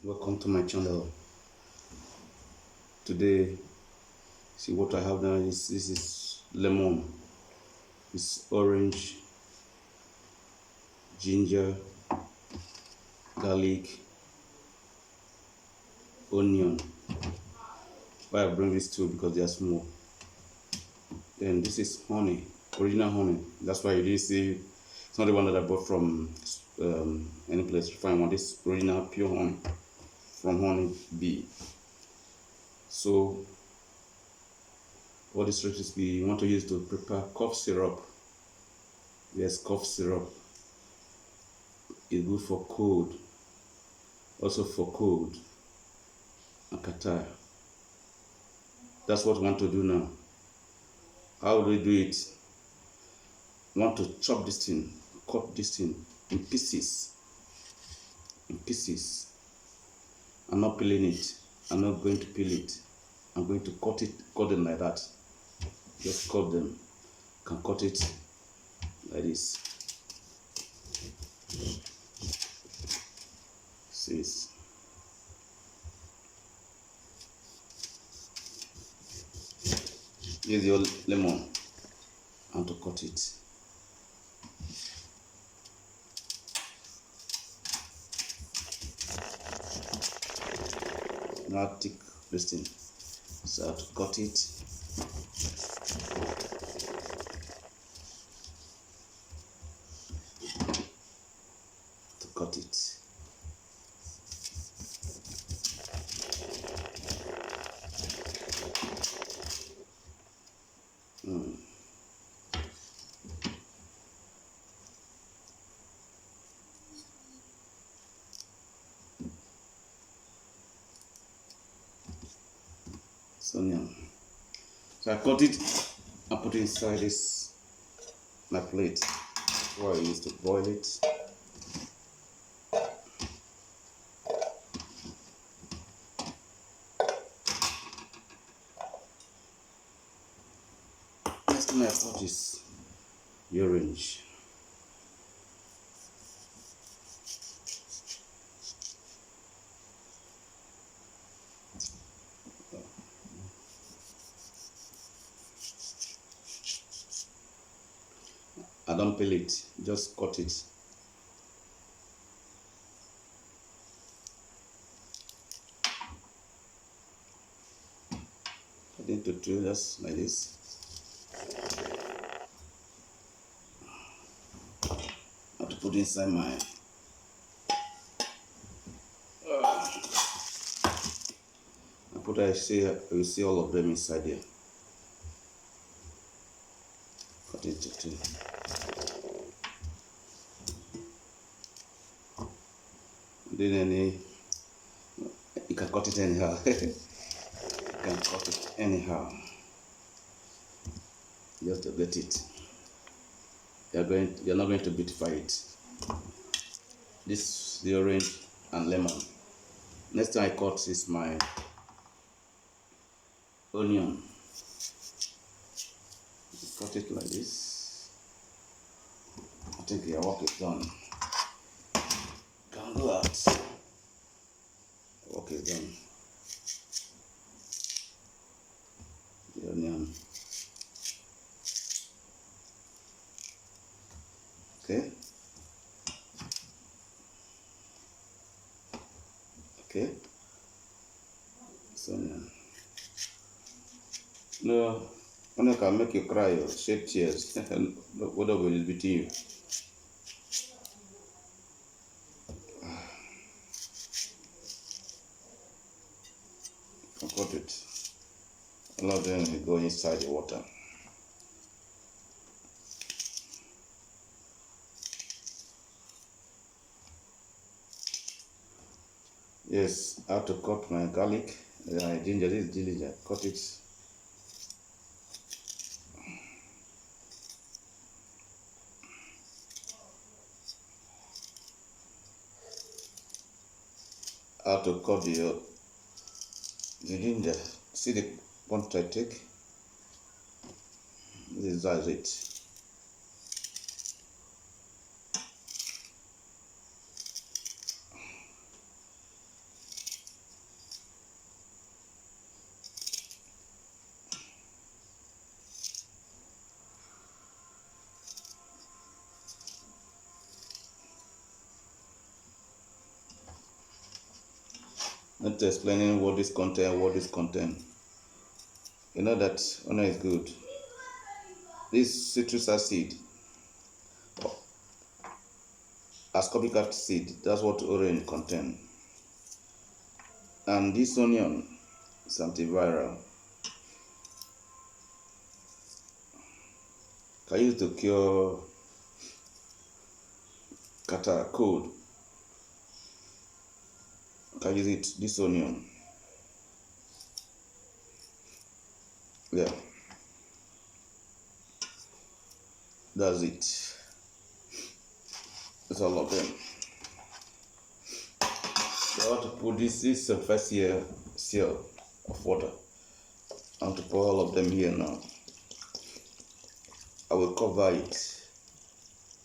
Welcome to my channel. Today, see what I have now is this is lemon, it's orange, ginger, garlic, onion. Why I bring these two because they are small. Then this is honey, original honey. That's why you didn't see. It's not the one that I bought from any place. You find one. This original pure honey from honey bee. So what this recipe you want to use to prepare cough syrup. Yes, cough syrup is good for cold, also for cold and catarrh. That's what we want to do now. How do we do it? We want to chop this thing, cut this thing in pieces. I'm not peeling it. I'm not going to peel it. I'm going to cut them like that. Just cut them. Can cut it like this. See this. Use your lemon and to cut it. Now take this thing. So I have to cut it. To cut it. So now, so I cut it and put it inside this my plate. Where I used to boil it. Next thing I cut is the orange. I don't peel it, just cut it. Cut into two, just like this. I have to put inside my you see all of them inside here. Cut it into two. You can cut it anyhow. You can cut it anyhow. Just to get it. You're not going to beautify it. This the orange and lemon. Next time I cut is my onion. Cut it like this. I think your work is done. Can go out. Work is done. The onion. Okay. Okay. So now. No, one can make you cry or shed tears. Whatever is between you. Cut it. Allow them to go inside the water. Yes, I have to cut my garlic, ginger. This is ginger. Cut it. I have to cut the ginger. See the quantity I take? This is it. Not explaining what this content. You know that honey is good. This citrus acid, ascorbic acid, that's what orange contain. And this onion is antiviral. Can use to cure catarrh cold. Can use it, this onion. Yeah. That's it. That's all of them. So I want to put this is the first year seal of water. I want to pour all of them here now. I will cover it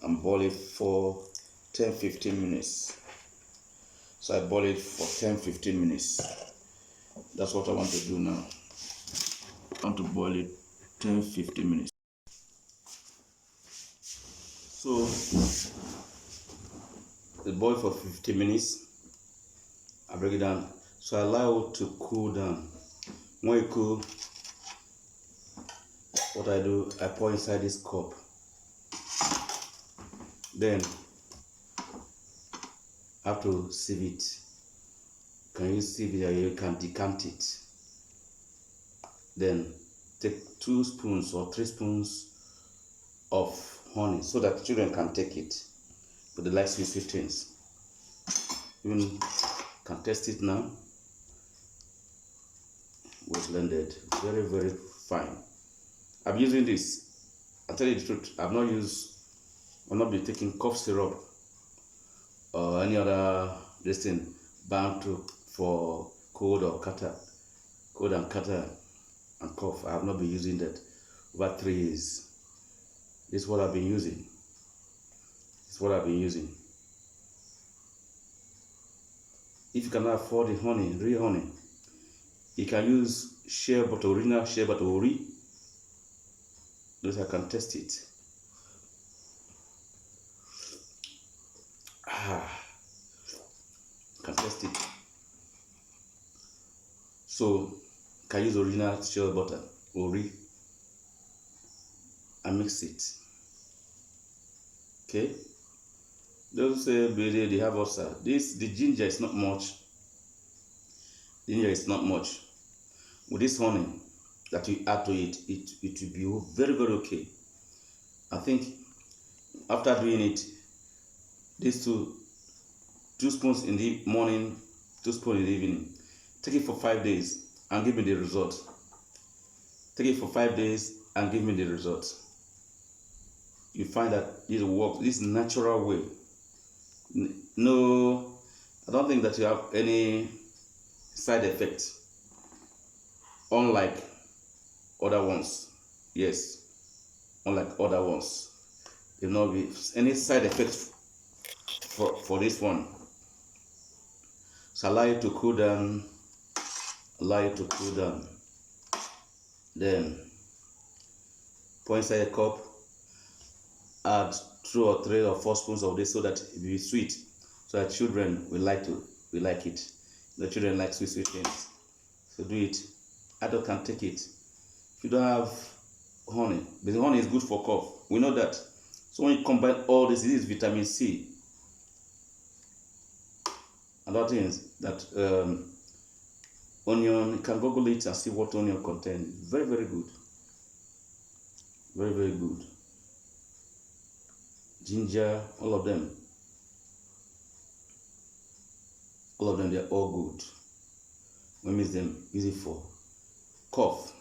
and boil it for 10-15 minutes. So I boil it for 10-15 minutes. That's what I want to do now. I want to boil it 10-15 minutes. So it boil for 15 minutes. I break it down. So I allow it to cool down. When it cool, what I do, I pour inside this cup. Then I have to sieve it. Can you sieve it or you can decant it? Then take 2 spoons or 3 spoons of honey so that children can take it. But they like sweet things. You can taste it now. Was blended very, very fine. I'm using this. I tell you the truth, I've not been taking cough syrup or any other this thing bound to for cold and catarrh and cough. I have not been using that over 3 years. This is what I've been using. If you cannot afford the honey, real honey, you can use shea butter, original shea butter, ori. Those I can test it. Can test it. So can use original shea butter, ori, and mix it. Okay. Those say they have ulcer. The ginger is not much. With this honey that you add to it, it will be very, very okay. I think after doing it, these two spoons in the morning, 2 spoons in the evening, take it for 5 days and give me the result. You find that this works, this natural way. No, I don't think that you have any side effects, unlike other ones. Yes, unlike other ones, there will not be any side effects for this one. So allow it to cool down. Then pour inside a cup. Add 2 or 3 or 4 spoons of this so that it will be sweet, so that children will like it. The children like sweet things. So do it. Adult can take it. If you don't have honey, but the honey is good for cough. We know that. So when you combine all this is vitamin C. Another thing is that onion, you can Google it and see what onion contains. Very, very good. Very, very good. Ginger, all of them, they're all good. We mix them, use it for cough.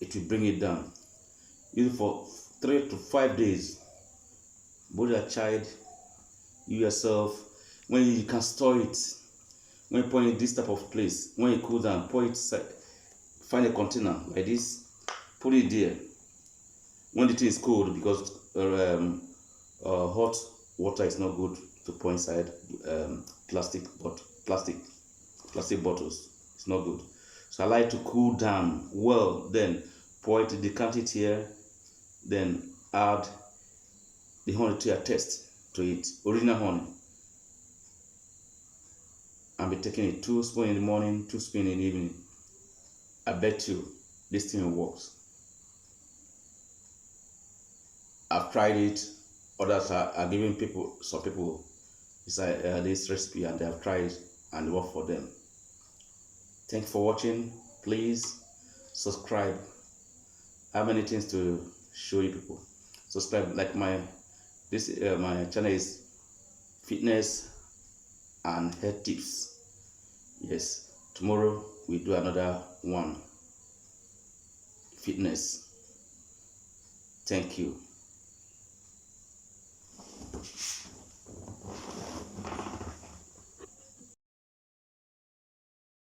It will bring it down. Use it for 3 to 5 days. Both your child, you yourself, when you can store it. When you put it in this type of place, when it cools down, pour it inside. Find a container like this, put it there. When the thing is cold, because hot water is not good to pour inside plastic bottles. It's not good. So I like to cool down well. Then pour it, decant it here. Then add the honey to your taste to it. Original honey. be taking it 2 spoons in the morning, 2 spoons in the evening. I bet you this thing works. I've tried it. Others are giving some people this recipe, and they have tried it and it worked for them. Thanks for watching. Please subscribe. I have many things to show you people. Subscribe. Like my channel is fitness and health tips. Yes, tomorrow we do another one. Fitness. Thank you.